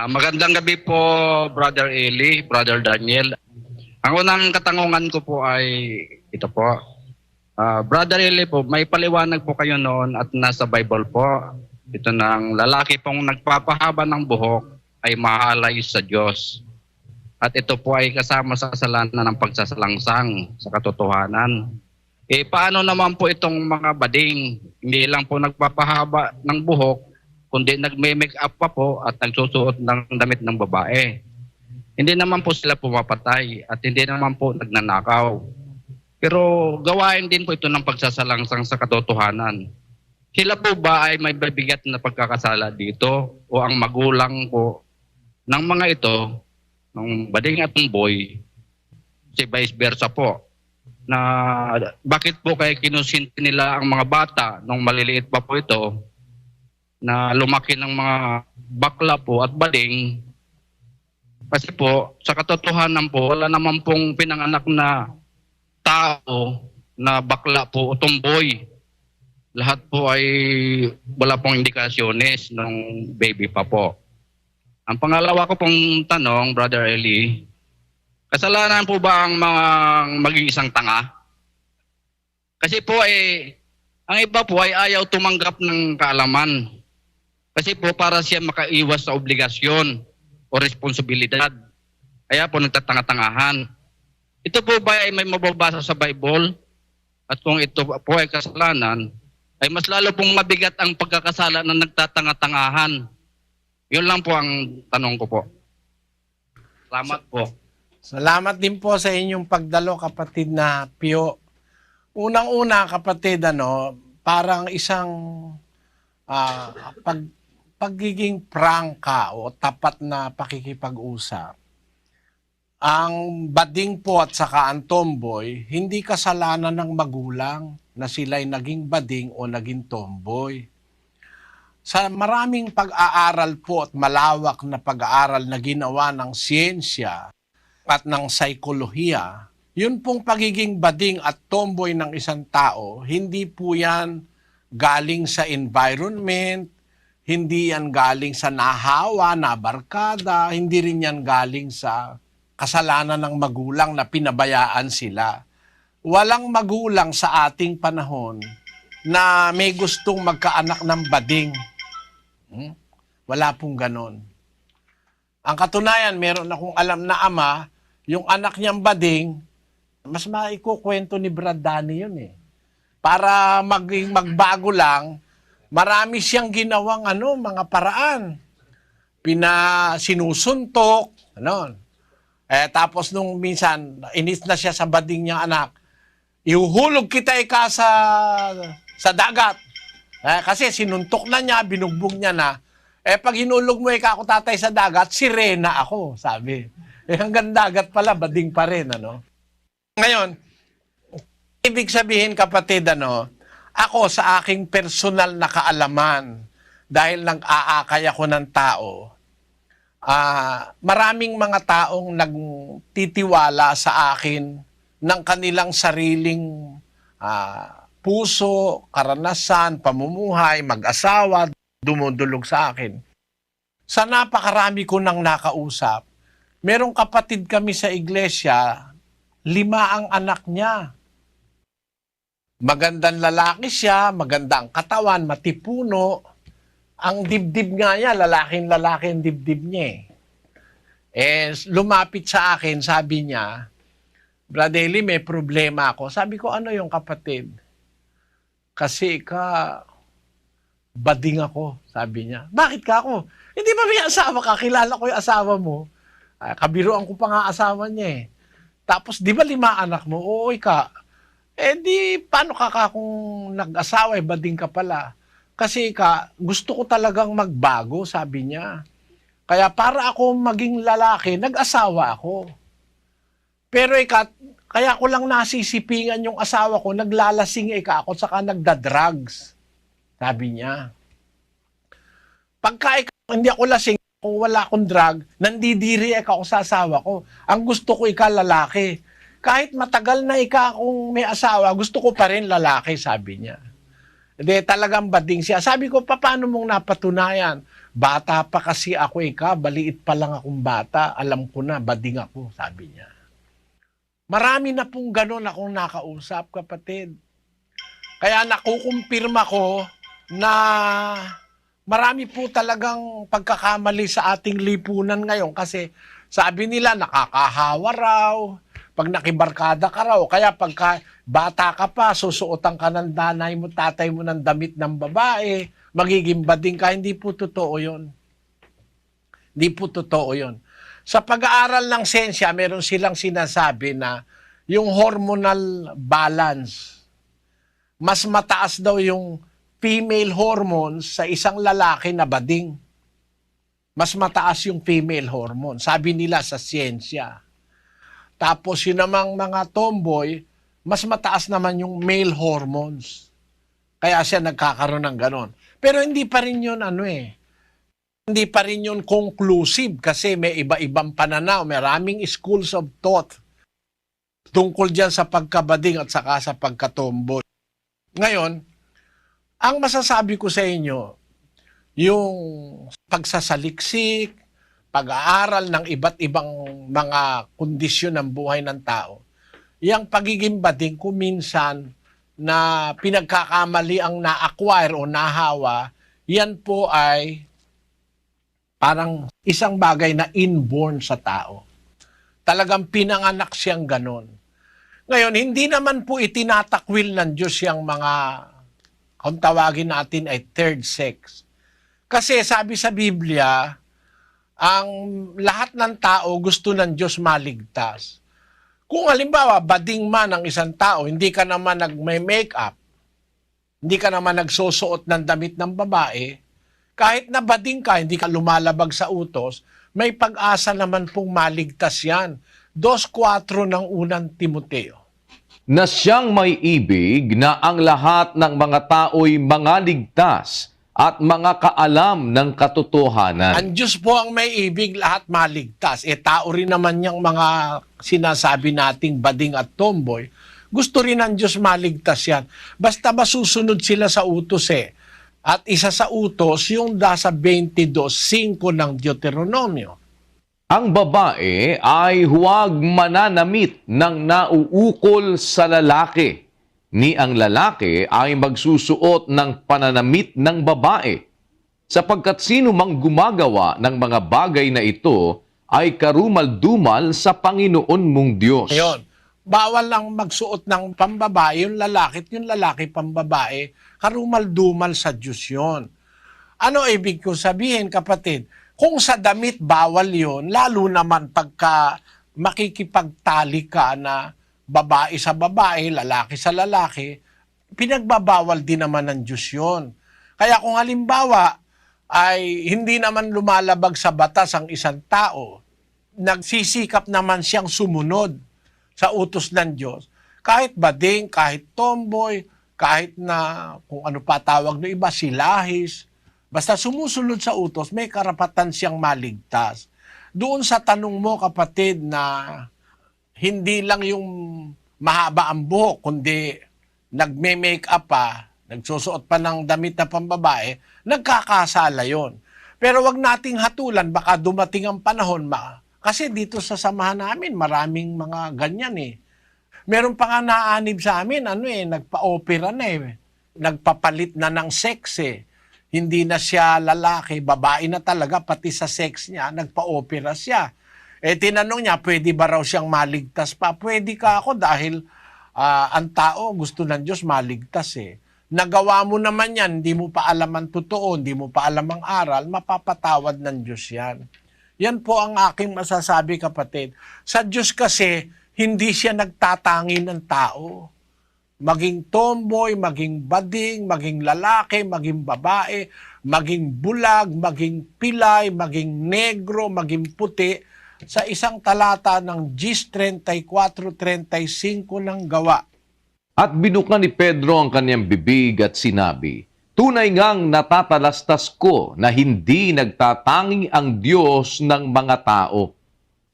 Magandang gabi po, Brother Eli, Brother Daniel. Ang unang katanungan ko po ay ito po. Brother Eli po, may paliwanag po kayo noon at nasa Bible po. Ito ng lalaki pong nagpapahaba ng buhok ay mahalay sa Diyos. At ito po ay kasama sa kasalanan ng pagsasalangsang sa katotohanan. Paano naman po itong mga bading? Hindi lang po nagpapahaba ng buhok, kundi nagme-make up pa po at nagsusuot ng damit ng babae. Hindi naman po sila pumapatay at hindi naman po nagnanakaw. Pero gawain din po ito ng pagsasalangsang sa katotohanan. Sila po ba ay may bibigat na pagkakasala dito o ang magulang po ng mga ito, ng bading at ng boy, si vice versa po, na bakit po kaya kinusinti nila ang mga bata nung maliliit pa po ito, na lumaki ng mga bakla po at bading. Kasi po, sa katotohanan po, wala naman pong pinanganak na tao na bakla po o tomboy. Lahat po ay wala pong indikasyones ng baby pa po. Ang pangalawa ko pong tanong, Brother Eli, kasalanan po ba ang mga maging isang tanga? Kasi po ang iba po ay ayaw tumanggap ng kaalaman. Kasi po para siya makaiwas sa obligasyon o responsibilidad. Kaya po nagtatanga-tangahan. Ito po ba ay may mababasa sa Bible? At kung ito po ay kasalanan, ay mas lalo pong mabigat ang pagkakasala na nagtatanga-tangahan. Yun lang po ang tanong ko po. Salamat po. Salamat din po sa inyong pagdalo, kapatid na Pio. Unang-una, kapatid, parang isang pagiging prangka o tapat na pakikipag-usap. Ang bading po at saka ang tomboy, hindi kasalanan ng magulang na sila'y naging bading o naging tomboy. Sa maraming pag-aaral po at malawak na pag-aaral na ginawa ng siyensya at ng saikolohiya, yun pong pagiging bading at tomboy ng isang tao, hindi po yan galing sa environment, hindi yan galing sa nahawa, nabarkada, hindi rin yan galing sa kasalanan ng magulang na pinabayaan sila. Walang magulang sa ating panahon na may gustong magkaanak ng bading. Wala pong ganon. Ang katunayan, meron akong alam na ama, yung anak niyang bading, mas maikukwento ni Brad Danny yun Para magbago lang, marami siyang ginawang mga paraan. Sinusuntok, tapos nung minsan, inis na siya sa bading niyang anak, ihuhulog kita sa dagat. Kasi sinuntok na niya, binugbog niya na. Pag hinulog mo ako tatay sa dagat, sirena ako, sabi. Hanggang dagat pala, bading pa rin, Ngayon, ibig sabihin, kapatid, ako sa aking personal na kaalaman, dahil nag-aakay ako ng tao, maraming mga taong nagtitiwala sa akin ng kanilang sariling puso, karanasan, pamumuhay, mag-asawa, dumudulog sa akin. Sa napakarami ko nang nakausap, merong kapatid kami sa iglesia, 5 ang anak niya. Magandang lalaki siya, maganda ang katawan, matipuno. Ang dibdib nga niya, lalaking-lalaki ang dibdib niya. Lumapit sa akin, sabi niya, Brother Eli, may problema ako. Sabi ko, ano yung kapatid? Kasi bading ako, sabi niya. Bakit ka ako? Hindi ba may asawa ka? Kilala ko yung asawa mo. Kabiruan ko pa nga asawa niya Tapos, di ba 5 anak mo? Oo, ka. Di, paano ka kung nag-asawa, bading ka pala? Kasi gusto ko talagang magbago, sabi niya. Kaya para ako maging lalaki, nag-asawa ako. Pero kaya ko lang nasisipingan yung asawa ko, naglalasing ako, saka nagda-drugs. Sabi niya. Pagka hindi ako lasing, kung wala akong drug, nandidiri ako sa asawa ko. Ang gusto ko lalaki. Kahit matagal na akong may asawa, gusto ko pa rin lalaki, sabi niya. Hindi, talagang bading siya. Sabi ko, paano mong napatunayan? Bata pa kasi ako, baliit pa lang akong bata. Alam ko na, bading ako, sabi niya. Marami na pong ganun akong nakausap, kapatid. Kaya nakukumpirma ko na marami po talagang pagkakamali sa ating lipunan ngayon kasi sabi nila nakakahawa raw, pag nakibarkada ka raw, kaya pagka bata ka pa, susuotan ka ng nanay mo, tatay mo ng damit ng babae, magiging bading ka. Hindi po totoo yun. Hindi po totoo yun. Sa pag-aaral ng siyensya, meron silang sinasabi na yung hormonal balance, mas mataas daw yung female hormones sa isang lalaki na bading. Mas mataas yung female hormone. Sabi nila sa siyensya. Tapos yun namang mga tomboy, mas mataas naman yung male hormones. Kaya siya nagkakaroon ng ganon. Pero hindi pa rin yun Hindi pa rin yun conclusive kasi may iba-ibang pananaw. Maraming schools of thought tungkol dyan sa pagkabading at saka sa pagkatomboy. Ngayon, ang masasabi ko sa inyo, yung pagsasaliksik, pag-aaral ng iba't ibang mga kondisyon ng buhay ng tao, yung pagiging bading kung minsan na pinagkakamali ang na-acquire o nahawa, yan po ay parang isang bagay na inborn sa tao. Talagang pinanganak siyang ganon. Ngayon, hindi naman po itinatakwil ng Diyos yung mga, kung tawagin natin ay third sex. Kasi sabi sa Biblia, ang lahat ng tao gusto ng Diyos maligtas. Kung halimbawa, bading man ang isang tao, hindi ka naman nag-make-up, hindi ka naman nagsusuot ng damit ng babae, kahit na bading ka, hindi ka lumalabag sa utos, may pag-asa naman pong maligtas yan. 2:4 ng unang Timoteo. Na siyang may ibig na ang lahat ng mga tao'y mga ligtas at mga kaalam ng katotohanan. Ang Diyos po ang may ibig, lahat maligtas. Tao rin naman yung mga sinasabi nating bading at tomboy. Gusto rin ng Diyos maligtas yan. Basta masusunod sila sa utos At isa sa utos, yung nasa 22:5 ng Deuteronomio. Ang babae ay huwag mananamit ng nauukol sa lalaki, ni ang lalaki ay magsusuot ng pananamit ng babae, sapagkat sino mang gumagawa ng mga bagay na ito ay karumal-dumal sa Panginoon mong Diyos. Ayun, bawal lang magsuot ng pambabae, yung lalaki pambabae, karumal-dumal sa Diyos yun. Ano ibig ko sabihin, kapatid? Kung sa damit bawal yun, lalo naman pagka makikipagtali ka na babae sa babae, lalaki sa lalaki, pinagbabawal din naman ng Diyos yun. Kaya kung halimbawa ay hindi naman lumalabag sa batas ang isang tao, nagsisikap naman siyang sumunod sa utos ng Diyos, kahit bading, kahit tomboy, kahit na kung ano pa tawag ng iba, silahis, basta sumusunod sa utos, may karapatan siyang maligtas. Doon sa tanong mo, kapatid, na hindi lang yung mahaba ang buhok, kundi nagme-make up pa, nagsusuot pa ng damit na pambabae, nagkakasala yon. Pero wag nating hatulan, baka dumating ang panahon, kasi dito sa samahan namin, maraming mga ganyan Meron pa nga naanib sa amin, nagpa-opera na nagpapalit na ng sex Hindi na siya lalaki, babae na talaga, pati sa sex niya, nagpa-opera siya. Tinanong niya, pwede ba raw siyang maligtas pa? Pwede ka ako dahil ang tao gusto ng Diyos maligtas Nagawa mo naman yan, hindi mo pa alam ang totoo, hindi mo pa alam ang aral, mapapatawad ng Diyos yan. Yan po ang aking masasabi, kapatid. Sa Diyos kasi, hindi siya nagtatangi ng tao. Maging tomboy, maging bading, maging lalaki, maging babae, maging bulag, maging pilay, maging negro, maging puti, sa isang talata ng Gs 34:35 ng Gawa. At binuka ni Pedro ang kanyang bibig at sinabi, tunay ngang natatalastas ko na hindi nagtatangi ang Diyos ng mga tao,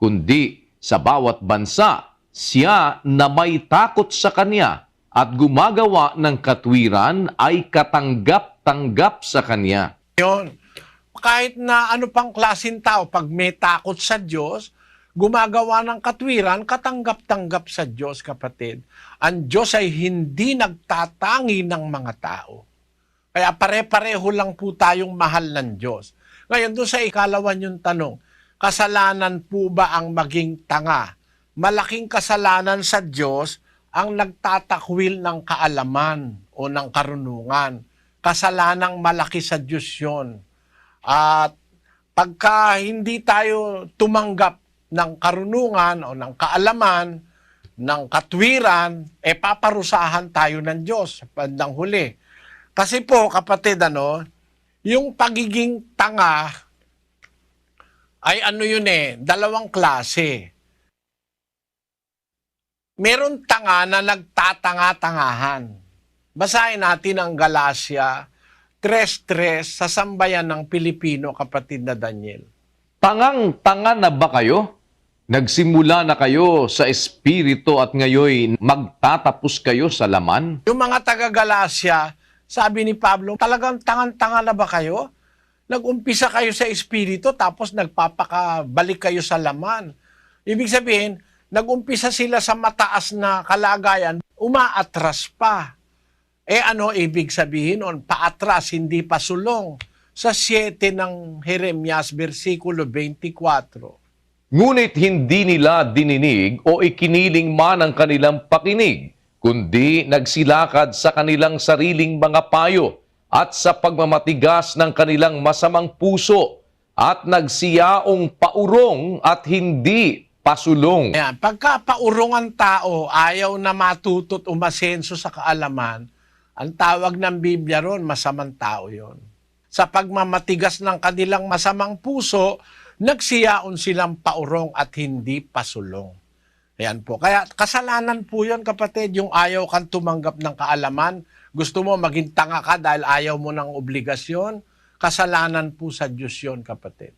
kundi sa bawat bansa siya na may takot sa Kanya at gumagawa ng katwiran ay katanggap-tanggap sa Kanya. Yun. Kahit na ano pang klaseng tao, pag may takot sa Diyos, gumagawa ng katwiran, katanggap-tanggap sa Diyos, kapatid. Ang Diyos ay hindi nagtatangi ng mga tao. Kaya pare-pareho lang po tayong mahal ng Diyos. Ngayon, doon sa ikalawan yung tanong, kasalanan po ba ang maging tanga? Malaking kasalanan sa Diyos ang nagtatakwil ng kaalaman o ng karunungan. Kasalanang malaki sa Diyos yun. At pagka hindi tayo tumanggap ng karunungan o ng kaalaman, ng katwiran, paparusahan tayo ng Diyos sa bandang huli. Kasi po, kapatid, yung pagiging tanga ay dalawang klase. Meron tanga na nagtatanga-tangahan. Basahin natin ang Galacia 3:3 sa sambayan ng Pilipino, kapatid na Daniel. Tangang-tanga na ba kayo? Nagsimula na kayo sa espiritu at ngayon magtatapos kayo sa laman? Yung mga taga-Galacia, sabi ni Pablo, talagang tangan-tanga na ba kayo? Nag-umpisa kayo sa espiritu tapos nagpapakabalik kayo sa laman. Ibig sabihin, nag-umpisa sila sa mataas na kalagayan, umaatras pa. Ano ibig sabihin nun? Paatras, hindi pa sulong. Sa 7 ng Jeremias, versikulo 24. Ngunit hindi nila dininig o ikiniling man ang kanilang pakinig, kundi nagsilakad sa kanilang sariling mga payo at sa pagmamatigas ng kanilang masamang puso at nagsiyaong paurong at hindi pasulong. Ayan, pagka paurong ang tao, ayaw na matutot umasenso sa kaalaman, ang tawag ng Biblia ron, masamang tao yon. Sa pagmamatigas ng kanilang masamang puso, nagsiyaon silang paurong at hindi pasulong. Ayan po. Kaya kasalanan po yun, kapatid, yung ayaw kang tumanggap ng kaalaman. Gusto mo maging tanga ka dahil ayaw mo ng obligasyon. Kasalanan po sa Diyos yun, kapatid.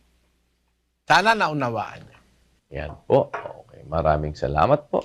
Sana naunawaan niyo. Yan po. Okay, maraming salamat po.